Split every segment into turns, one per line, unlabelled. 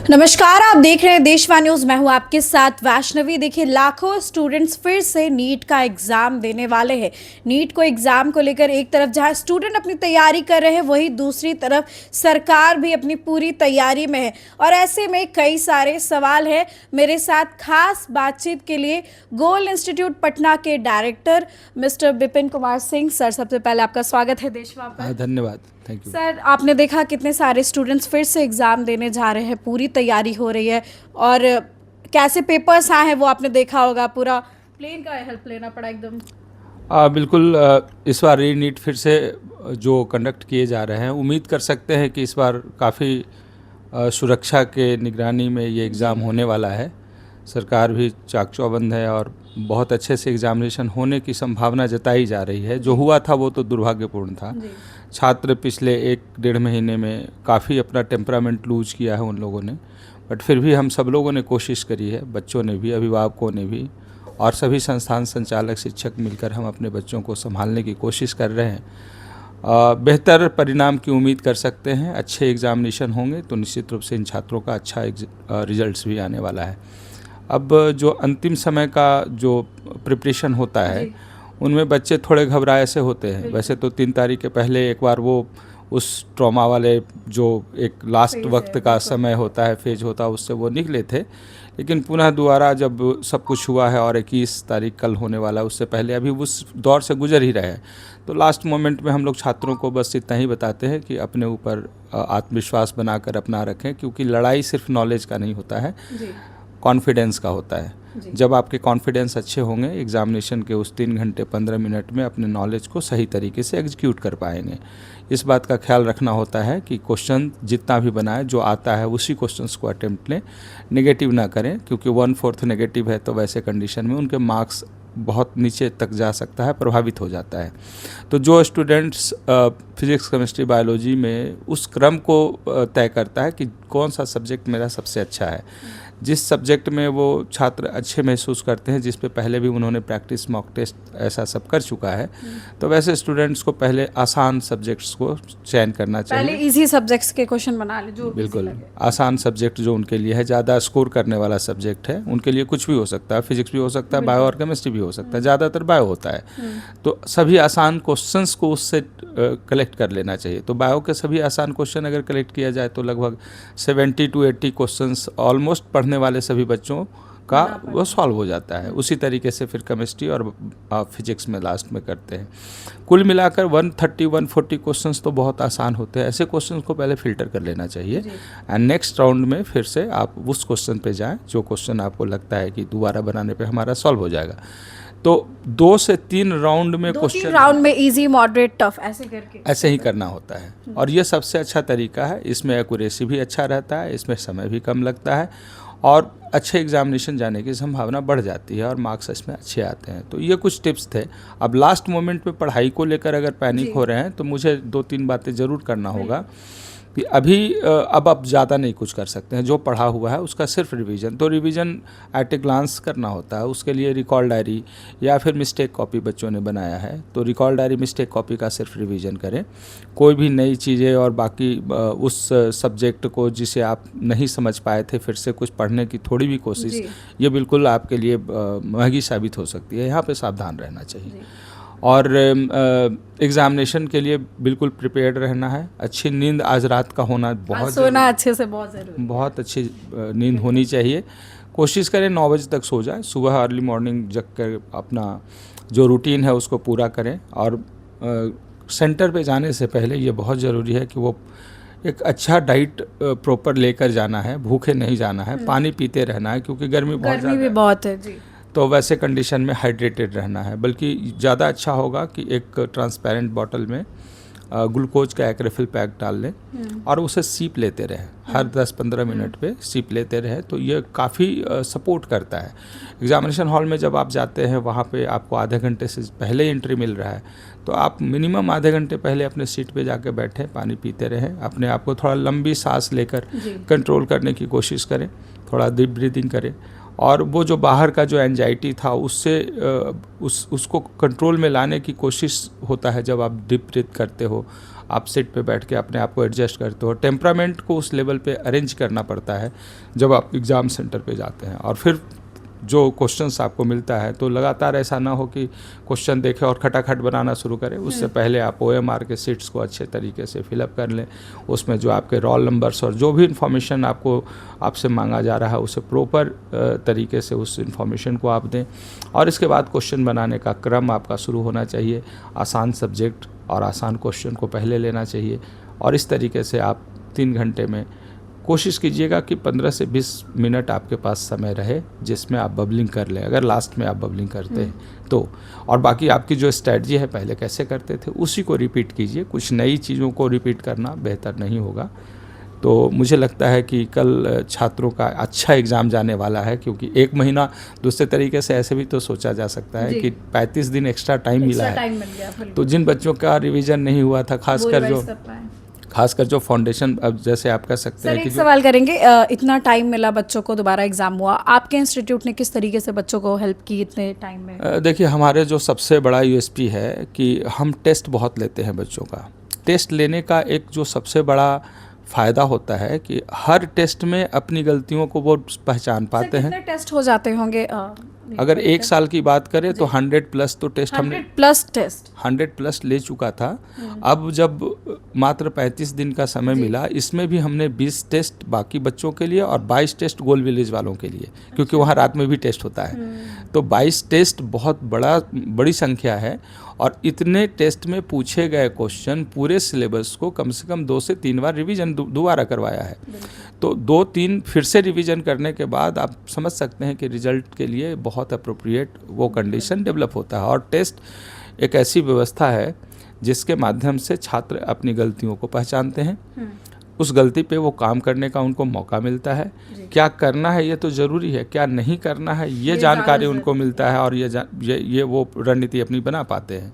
नमस्कार, आप देख रहे हैं देशवाणी न्यूज। मैं हूं आपके साथ वैष्णवी। देखिए, लाखों स्टूडेंट्स फिर से नीट का एग्जाम देने वाले हैं। नीट को एग्जाम को लेकर एक तरफ जहां स्टूडेंट अपनी तैयारी कर रहे हैं, वहीं दूसरी तरफ सरकार भी अपनी पूरी तैयारी में है। और ऐसे में कई सारे सवाल हैं। मेरे साथ खास बातचीत के लिए गोल इंस्टीट्यूट पटना के director mister Vipin Kumar Singh. Sir, सबसे पहले आपका स्वागत है देशवाणी पर।
धन्यवाद, थैंक यू।
सर, आपने देखा कितने सारे स्टूडेंट्स फिर से एग्ज़ाम देने जा रहे हैं, पूरी तैयारी हो रही है और कैसे पेपर्स आए हैं वो आपने देखा होगा। पूरा प्लेन का हेल्प लेना पड़ा एकदम।
बिल्कुल, इस बार री नीट फिर से जो कंडक्ट किए जा रहे हैं, उम्मीद कर सकते हैं कि इस बार काफ़ी सुरक्षा के निगरानी में ये एग्ज़ाम होने वाला है। सरकार भी चाक चौबंद है और बहुत अच्छे से एग्जामिनेशन होने की संभावना जताई जा रही है। जो हुआ था वो तो दुर्भाग्यपूर्ण था। छात्र पिछले 1-1.5 महीने में काफ़ी अपना टेम्परामेंट लूज किया है उन लोगों ने, बट फिर भी हम सब लोगों ने कोशिश करी है, बच्चों ने भी, अभिभावकों ने भी और सभी संस्थान संचालक शिक्षक मिलकर हम अपने बच्चों को संभालने की कोशिश कर रहे हैं। बेहतर परिणाम की उम्मीद कर सकते हैं। अच्छे एग्जामिनेशन होंगे तो निश्चित रूप से इन छात्रों का अच्छा रिजल्ट्स भी आने वाला है। अब जो अंतिम समय का जो प्रिपरेशन होता है उनमें बच्चे थोड़े घबराए से होते हैं। वैसे तो 3 तारीख के पहले एक बार वो उस ट्रॉमा वाले जो एक लास्ट वक्त का समय होता है, फेज होता है, उससे वो निकले थे। लेकिन पुनः दोबारा जब सब कुछ हुआ है और 21 तारीख कल होने वाला है, उससे पहले अभी उस दौर से गुजर ही रहे हैं। तो लास्ट मोमेंट में हम लोग छात्रों को बस इतना ही बताते हैं कि अपने ऊपर आत्मविश्वास बनाकर अपना रखें, क्योंकि लड़ाई सिर्फ नॉलेज का नहीं होता है, कॉन्फिडेंस का होता है। जब आपके कॉन्फिडेंस अच्छे होंगे, एग्जामिनेशन के उस 3 घंटे 15 मिनट में अपने नॉलेज को सही तरीके से एग्जीक्यूट कर पाएंगे। इस बात का ख्याल रखना होता है कि क्वेश्चन जितना भी बनाए, जो आता है उसी क्वेश्चंस को अटेम्प्ट लें, नेगेटिव ना करें, क्योंकि 1/4 नेगेटिव है तो वैसे कंडीशन में उनके मार्क्स बहुत नीचे तक जा सकता है, प्रभावित हो जाता है। तो जो स्टूडेंट्स फिजिक्स, केमिस्ट्री, बायोलॉजी में उस क्रम को तय करता है कि कौन सा सब्जेक्ट मेरा सबसे अच्छा है, जिस सब्जेक्ट में वो छात्र अच्छे महसूस करते हैं, जिस पे पहले भी उन्होंने प्रैक्टिस, मॉक टेस्ट ऐसा सब कर चुका है, तो वैसे स्टूडेंट्स को पहले आसान सब्जेक्ट्स को चयन करना चाहिए।
पहले इजी सब्जेक्ट्स के क्वेश्चन बना ले, जो
बिल्कुल आसान सब्जेक्ट जो उनके लिए है, ज़्यादा स्कोर करने वाला सब्जेक्ट है, उनके लिए कुछ भी हो सकता है, फिजिक्स भी हो सकता है, बायो और केमिस्ट्री भी हो सकता है, ज़्यादातर बायो होता है। तो सभी आसान क्वेश्चंस को उससे कलेक्ट कर लेना चाहिए। तो बायो के सभी आसान क्वेश्चन अगर कलेक्ट किया जाए तो लगभग 70 to 80 क्वेश्चंस ऑलमोस्ट पढ़ने वाले सभी बच्चों का वो सॉल्व हो जाता है। उसी तरीके से फिर केमिस्ट्री और फिजिक्स में लास्ट में करते हैं। कुल मिलाकर 130-140 क्वेश्चंस तो बहुत आसान होते हैं। ऐसे क्वेश्चंस को पहले फिल्टर कर लेना चाहिए एंड नेक्स्ट राउंड में फिर से आप उस क्वेश्चन पे जाएं जो क्वेश्चन आपको लगता है कि दोबारा बनाने पे हमारा सॉल्व हो जाएगा। तो 2 से 3 राउंड में क्वेश्चन,
राउंड में इजी, मॉडरेट, टफ ऐसे करके
ऐसे ही करना होता है। और ये सबसे अच्छा तरीका है। इसमें एक्यूरेसी भी अच्छा रहता है, इसमें समय भी कम लगता है और अच्छे एग्जामिनेशन जाने की संभावना बढ़ जाती है और मार्क्स इसमें अच्छे आते हैं। तो ये कुछ टिप्स थे। अब लास्ट मोमेंट में पढ़ाई को लेकर अगर पैनिक हो रहे हैं तो मुझे 2-3 बातें ज़रूर करना होगा कि अभी अब आप ज़्यादा नहीं कुछ कर सकते हैं। जो पढ़ा हुआ है उसका सिर्फ रिवीजन, तो रिवीजन एट ए ग्लांस करना होता है। उसके लिए रिकॉल डायरी या फिर मिस्टेक कॉपी बच्चों ने बनाया है, तो रिकॉल डायरी, मिस्टेक कॉपी का सिर्फ रिवीजन करें। कोई भी नई चीज़ें और बाकी उस सब्जेक्ट को जिसे आप नहीं समझ पाए थे, फिर से कुछ पढ़ने की थोड़ी भी कोशिश, ये बिल्कुल आपके लिए महंगी साबित हो सकती है। यहाँ पर सावधान रहना चाहिए और एग्जामिनेशन के लिए बिल्कुल प्रिपेयर्ड रहना है। अच्छी नींद आज रात का होना बहुत
सोना अच्छे से बहुत ज़रूरी,
बहुत अच्छी नींद होनी चाहिए। कोशिश करें 9 बजे तक सो जाएं। सुबह अर्ली मॉर्निंग जग कर अपना जो रूटीन है उसको पूरा करें और सेंटर पे जाने से पहले ये बहुत ज़रूरी है कि वो एक अच्छा डाइट प्रॉपर लेकर जाना है, भूखे नहीं जाना है, पानी पीते रहना है, क्योंकि गर्मी भी
बहुत है जी।
तो वैसे कंडीशन में हाइड्रेटेड रहना है। बल्कि ज़्यादा अच्छा होगा कि एक ट्रांसपेरेंट बॉटल में ग्लूकोज का एक रिफिल पैक डाल लें और उसे सीप लेते रहें। हर 10-15 मिनट पे सीप लेते रहें, तो ये काफ़ी सपोर्ट करता है। एग्जामिनेशन हॉल में जब आप जाते हैं वहाँ पे आपको आधे घंटे से पहले एंट्री मिल रहा है, तो आप मिनिमम आधे घंटे पहले अपने सीट पे जाके बैठें, पानी पीते रहें, अपने आप को थोड़ा लंबी सांस लेकर कंट्रोल करने की कोशिश करें, थोड़ा डीप ब्रीदिंग करें और वो जो बाहर का जो एंजाइटी था उससे उसको कंट्रोल में लाने की कोशिश होता है जब आप डीप ब्रीथ करते हो, आप सीट पे बैठ के अपने आप को एडजस्ट करते हो। टेम्परामेंट को उस लेवल पे अरेंज करना पड़ता है जब आप एग्ज़ाम सेंटर पे जाते हैं। और फिर जो क्वेश्चंस आपको मिलता है तो लगातार ऐसा ना हो कि क्वेश्चन देखें और खटाखट बनाना शुरू करें। उससे पहले आप OMR के सीट्स को अच्छे तरीके से फिलअप कर लें, उसमें जो आपके रोल नंबर्स और जो भी इन्फॉर्मेशन आपसे मांगा जा रहा है उसे प्रॉपर तरीके से उस इन्फॉर्मेशन को आप दें। और इसके बाद क्वेश्चन बनाने का क्रम आपका शुरू होना चाहिए। आसान सब्जेक्ट और आसान क्वेश्चन को पहले लेना चाहिए और इस तरीके से आप 3 घंटे में कोशिश कीजिएगा कि 15 से 20 मिनट आपके पास समय रहे जिसमें आप बबलिंग कर लें, अगर लास्ट में आप बबलिंग करते हैं तो। और बाकी आपकी जो स्ट्रैटेजी है पहले कैसे करते थे उसी को रिपीट कीजिए, कुछ नई चीज़ों को रिपीट करना बेहतर नहीं होगा। तो मुझे लगता है कि कल छात्रों का अच्छा एग्ज़ाम जाने वाला है, क्योंकि 1 महीना दूसरे तरीके से ऐसे भी तो सोचा जा सकता है कि 35 दिन एक्स्ट्रा टाइम मिला है। तो जिन बच्चों का रिवीजन नहीं हुआ था, खासकर जो फाउंडेशन, अब जैसे आप कह सकते हैं कि
एक सवाल करेंगे, इतना टाइम मिला बच्चों को, दोबारा एग्जाम हुआ, आपके इंस्टीट्यूट ने किस तरीके से बच्चों को हेल्प की इतने टाइम में?
देखिए, हमारे जो सबसे बड़ा USP है कि हम टेस्ट बहुत लेते हैं बच्चों का। टेस्ट लेने का एक जो सबसे बड़ा फ़ायदा होता है कि हर टेस्ट में अपनी गलतियों को वो पहचान पाते हैं।
कितने टेस्ट हो जाते होंगे?
अगर 1 साल की बात करें तो 100+ तो टेस्ट हमने 100+ ले चुका था। अब जब मात्र 35 दिन का समय मिला, इसमें भी हमने 20 टेस्ट बाकी बच्चों के लिए और 22 टेस्ट गोल्ड विलेज वालों के लिए, क्योंकि वहाँ रात में भी टेस्ट होता है। तो 22 टेस्ट बहुत बड़ी संख्या है और इतने टेस्ट में पूछे गए क्वेश्चन पूरे सिलेबस को कम से कम 2 से 3 बार रिवीजन दोबारा करवाया है। तो 2-3 फिर से रिवीजन करने के बाद आप समझ सकते हैं कि रिजल्ट के लिए बहुत अप्रोप्रिएट वो कंडीशन डेवलप होता है। और टेस्ट एक ऐसी व्यवस्था है जिसके माध्यम से छात्र अपनी गलतियों को पहचानते हैं, उस गलती पे वो काम करने का उनको मौका मिलता है। क्या करना है ये तो ज़रूरी है, क्या नहीं करना है ये जानकारी उनको मिलता है और ये वो रणनीति अपनी बना पाते हैं।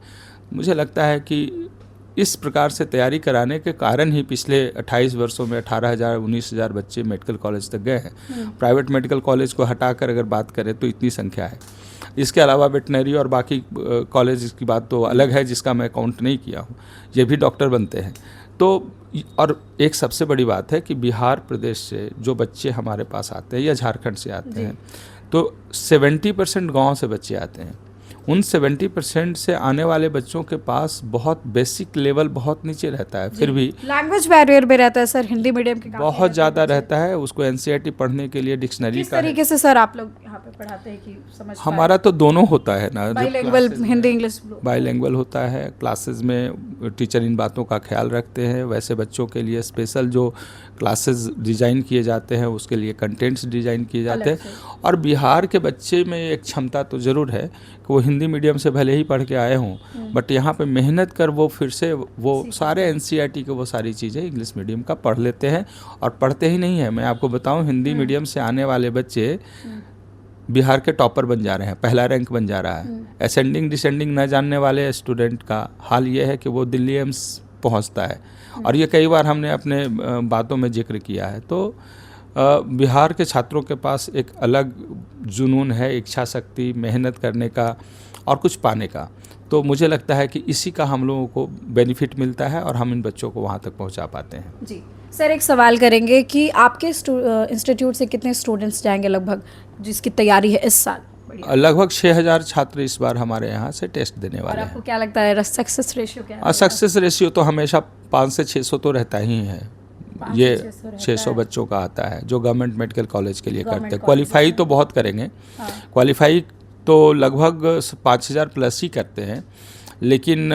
मुझे लगता है कि इस प्रकार से तैयारी कराने के कारण ही पिछले 28 वर्षों में 18,000-19,000 बच्चे मेडिकल कॉलेज तक गए हैं। प्राइवेट मेडिकल कॉलेज को हटाकर अगर बात करें तो इतनी संख्या है। इसके अलावा वेटनरी और बाकी कॉलेज की बात तो अलग है, जिसका मैं काउंट नहीं किया हूँ, ये भी डॉक्टर बनते हैं। तो और एक सबसे बड़ी बात है कि बिहार प्रदेश से जो बच्चे हमारे पास आते हैं या झारखंड से आते हैं, तो 70% गाँव से बच्चे आते हैं। उन 70% से आने वाले बच्चों के पास बहुत बेसिक लेवल बहुत नीचे रहता है, फिर भी
लैंग्वेज बैरियर भी रहता है सर, हिंदी मीडियम के
बहुत ज़्यादा रहता है। उसको NCERT पढ़ने के लिए डिक्शनरी
किस तरीके से सर आप लोग यहाँ पे पढ़ाते हैं कि समझ पाए?
हमारा तो दोनों होता है ना,
बाइलिंगुअल हिंदी इंग्लिश
बाइलिंगुअल होता है। क्लासेस में टीचर इन बातों का ख्याल रखते हैं। वैसे बच्चों के लिए स्पेशल जो क्लासेस डिज़ाइन किए जाते हैं उसके लिए कंटेंट्स डिज़ाइन किए जाते हैं। और बिहार के बच्चे में एक क्षमता तो ज़रूर है कि वो हिंदी मीडियम से भले ही पढ़ के आए हों, बट यहाँ पे मेहनत कर वो फिर से वो सारे NCERT के वो सारी चीज़ें इंग्लिश मीडियम का पढ़ लेते हैं। और पढ़ते ही नहीं है, मैं आपको बताऊँ, हिंदी मीडियम से आने वाले बच्चे बिहार के टॉपर बन जा रहे हैं, पहला रैंक बन जा रहा है। असेंडिंग डिसेंडिंग न जानने वाले स्टूडेंट का हाल ये है कि वो दिल्ली एम्स पहुंचता है। और ये कई बार हमने अपने बातों में जिक्र किया है। तो बिहार के छात्रों के पास एक अलग जुनून है, इच्छा शक्ति, मेहनत करने का और कुछ पाने का। तो मुझे लगता है कि इसी का हम लोगों को बेनिफिट मिलता है और हम इन बच्चों को वहाँ तक पहुँचा पाते हैं।
जी सर, एक सवाल करेंगे कि आपके इंस्टीट्यूट से कितने स्टूडेंट्स जाएंगे लगभग, जिसकी तैयारी है इस साल?
लगभग 6,000 छात्र इस बार हमारे यहाँ से टेस्ट देने वाले हैं।
आपको क्या लगता है सक्सेस रेशियो क्या है?
सक्सेस रेशियो तो हमेशा 5 से 600 तो रहता ही है। ये 600 बच्चों का आता है जो गवर्नमेंट मेडिकल कॉलेज के लिए करते हैं। क्वालिफाई तो बहुत करेंगे, क्वालिफाई तो लगभग 5,000 प्लस ही करते हैं। लेकिन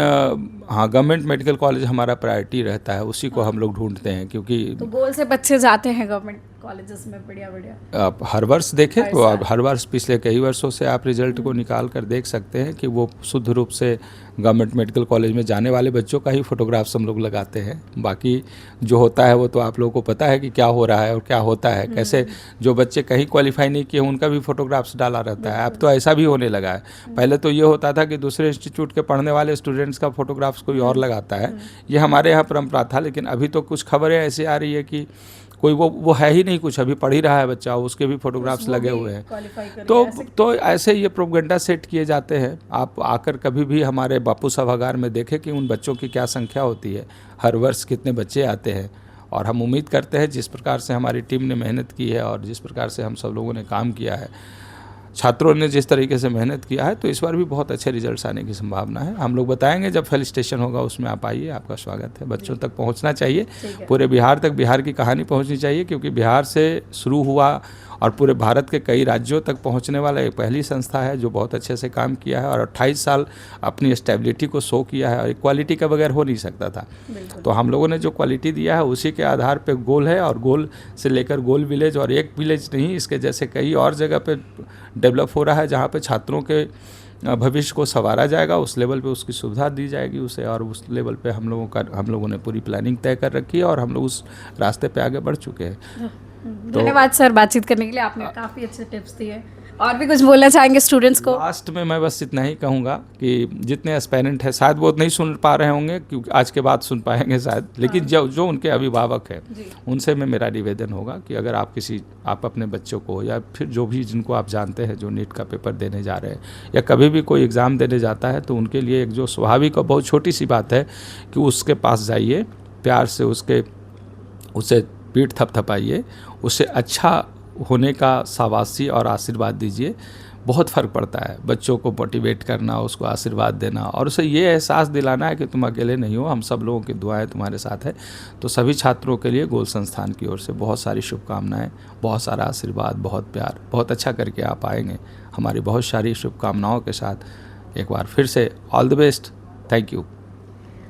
हाँ, गवर्नमेंट मेडिकल कॉलेज हमारा प्रायोरिटी रहता है, उसी को हम लोग ढूंढते हैं, क्योंकि
तो गोल से बच्चे जाते हैं गवर्नमेंट कॉलेजेस में। बढ़िया।
आप हर वर्ष देखें तो आप हर वर्ष पिछले कई वर्षों से आप रिजल्ट को निकाल कर देख सकते हैं कि वो शुद्ध रूप से गवर्नमेंट मेडिकल कॉलेज में जाने वाले बच्चों का ही फोटोग्राफ्स हम लोग लगाते हैं। बाकी जो होता है वो तो आप लोगों को पता है कि क्या हो रहा है और क्या होता है, कैसे जो बच्चे कहीं क्वालिफाई नहीं किए उनका भी फोटोग्राफ्स डाला रहता है। अब तो ऐसा भी होने लगा है। पहले तो ये होता था कि दूसरे इंस्टीट्यूट के पढ़ने वाले स्टूडेंट्स का फोटोग्राफ्स कोई और लगाता है, ये हमारे यहाँ परंपरा था। लेकिन अभी तो कुछ खबरें ऐसी आ रही है कि कोई वो है ही नहीं कुछ, अभी पढ़ ही रहा है बच्चा, उसके भी फोटोग्राफ्स लगे हुए हैं। तो ऐसे ये प्रोपेगेंडा सेट किए जाते हैं। आप आकर कभी भी हमारे बापू सभागार में देखें कि उन बच्चों की क्या संख्या होती है, हर वर्ष कितने बच्चे आते हैं। और हम उम्मीद करते हैं जिस प्रकार से हमारी टीम ने मेहनत की है और जिस प्रकार से हम सब लोगों ने काम किया है, छात्रों ने जिस तरीके से मेहनत किया है, तो इस बार भी बहुत अच्छे रिजल्ट्स आने की संभावना है। हम लोग बताएंगे जब फेल स्टेशन होगा, उसमें आप आइए, आपका स्वागत है। बच्चों तक पहुंचना चाहिए, पूरे बिहार तक बिहार की कहानी पहुंचनी चाहिए, क्योंकि बिहार से शुरू हुआ और पूरे भारत के कई राज्यों तक पहुंचने वाला एक पहली संस्था है जो बहुत अच्छे से काम किया है और 28 साल अपनी स्टेबिलिटी को शो किया है। और क्वालिटी का बगैर हो नहीं सकता था, तो हम लोगों ने जो क्वालिटी दिया है उसी के आधार पे गोल है, और गोल से लेकर गोल विलेज, और एक विलेज नहीं, इसके जैसे कई और जगह पे डेवलप हो रहा है जहाँ पे छात्रों के भविष्य को संवारा जाएगा, उस लेवल पे उसकी सुविधा दी जाएगी उसे, और उस लेवल पे हम लोगों ने पूरी प्लानिंग तय कर रखी है और हम लोग उस रास्ते पे आगे बढ़ चुके हैं।
धन्यवाद सर बातचीत करने के लिए, आपने काफ़ी अच्छे टिप्स दिए। और भी कुछ बोलना चाहेंगे स्टूडेंट्स को?
लास्ट में मैं बस इतना ही कहूँगा कि जितने एस्पायरेंट हैं, शायद वो नहीं सुन पा रहे होंगे क्योंकि आज के बाद सुन पाएंगे शायद, लेकिन जो उनके अभिभावक हैं उनसे मेरा निवेदन होगा कि अगर आप अपने बच्चों को या फिर जो भी जिनको आप जानते हैं जो नीट का पेपर देने जा रहे हैं या कभी भी कोई एग्ज़ाम देने जाता है, तो उनके लिए एक जो स्वाभाविक और बहुत छोटी सी बात है कि उसके पास जाइए, प्यार से उसे पीठ थपथपाइए, उसे अच्छा होने का शाबाशी और आशीर्वाद दीजिए। बहुत फ़र्क पड़ता है बच्चों को मोटिवेट करना, उसको आशीर्वाद देना और उसे ये एहसास दिलाना है कि तुम अकेले नहीं हो, हम सब लोगों की दुआएं तुम्हारे साथ है। तो सभी छात्रों के लिए गोल संस्थान की ओर से बहुत सारी शुभकामनाएं, बहुत सारा आशीर्वाद, बहुत प्यार, बहुत अच्छा करके आप आएंगे। हमारी बहुत सारी शुभकामनाओं के साथ एक बार फिर से all the best, thank you.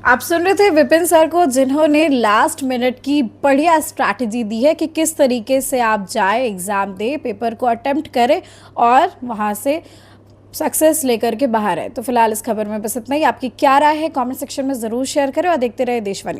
आप सुन रहे थे विपिन सर को, जिन्होंने लास्ट मिनट की बढ़िया स्ट्रैटेजी दी है कि किस तरीके से आप जाए, एग्ज़ाम दे, पेपर को अटेम्प्ट करें और वहाँ से सक्सेस लेकर के बाहर आए। तो फिलहाल इस खबर में बस इतना ही। आपकी क्या राय है कमेंट सेक्शन में ज़रूर शेयर करें और देखते रहे देशवाणी।